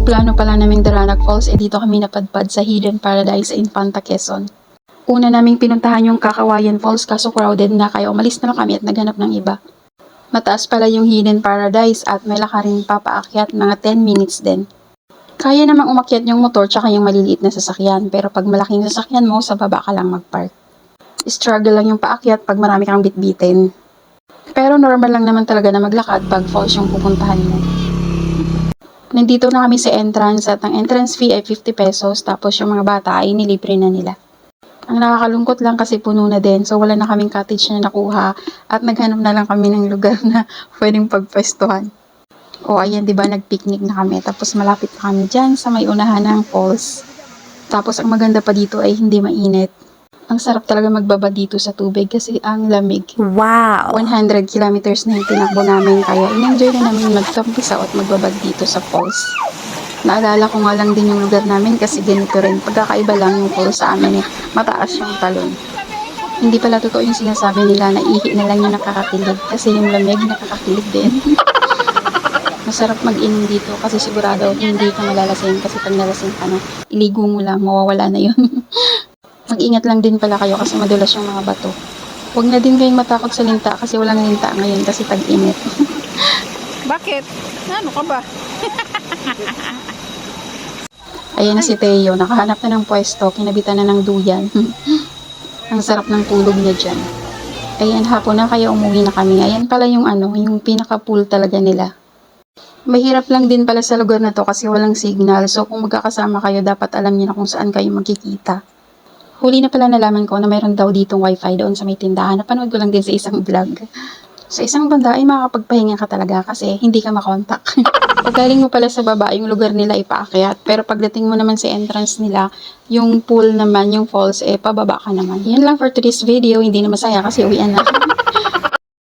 Ang plano pala naming Daranac Falls dito kami napadpad sa Hidden Paradise sa Infanta, Quezon. Una naming pinuntahan yung Kakawayan Falls kaso crowded na kaya umalis na lang kami at naghanap ng iba. Mataas pala yung Hidden Paradise at may lakarin papaakyat mga 10 minutes din. Kaya namang umakyat yung motor tsaka yung maliliit na sasakyan pero pag malaking sasakyan mo sa baba ka lang magpark. Struggle lang yung paakyat pag marami kang bitbitin. Pero normal lang naman talaga na maglakad pag falls yung pupuntahan mo. Nandito na kami sa entrance at ang entrance fee ay 50 pesos tapos yung mga bata ay nilibre na nila. Ang nakakalungkot lang kasi puno na din so wala na kaming cottage na nakuha at naghanap na lang kami ng lugar na pwedeng pagpwestuhan. O ayan, diba, nagpicnic na kami tapos malapit na kami dyan sa may unahan ng falls. Tapos ang maganda pa dito ay hindi mainit. Ang sarap talaga magbaba dito sa tubig kasi ang lamig. Wow! 100 kilometers na yung tinakbo namin kaya in-enjoy na namin magtampisaw at magbabad dito sa falls. Naalala ko nga lang din yung lugar namin kasi ganito rin. Pagkakaiba lang yung falls sa amin mataas yung talon. Hindi pala totoo yung sinasabi nila na ihi na lang yung nakakakilig kasi yung lamig nakakakilig din. Masarap mag-inom dito kasi sigurado hindi ka malalasing kasi pag nalasing ka na, iligo mo lang, mawawala na yun. Mag-ingat lang din pala kayo kasi madulas yung mga bato. Huwag na din kayong matakot sa linta kasi walang linta ngayon kasi tag-init. Bakit? Ano ka ba? Ayan na si Teo, nakahanap na ng pwesto, kinabitan na ng duyan. Ang sarap ng tulog niya dyan. Ayan, hapon na kaya umuwi na kami. Ayan pala yung yung pinaka-pool talaga nila. Mahirap lang din pala sa lugar na to kasi walang signal. So kung magkakasama kayo, dapat alam niyo na kung saan kayo magkikita. Huli na pala nalaman ko na mayroon daw ditong wifi doon sa may tindahan. Napanood ko lang din sa isang vlog. Sa isang banda ay makakapagpahinga ka talaga kasi hindi ka makontak. Pag galing mo pala sa baba, yung lugar nila ipaakyat. Pero pagdating mo naman sa entrance nila, yung pool naman, yung falls, pababa ka naman. Yan lang for today's video. Hindi na masaya kasi uwian na.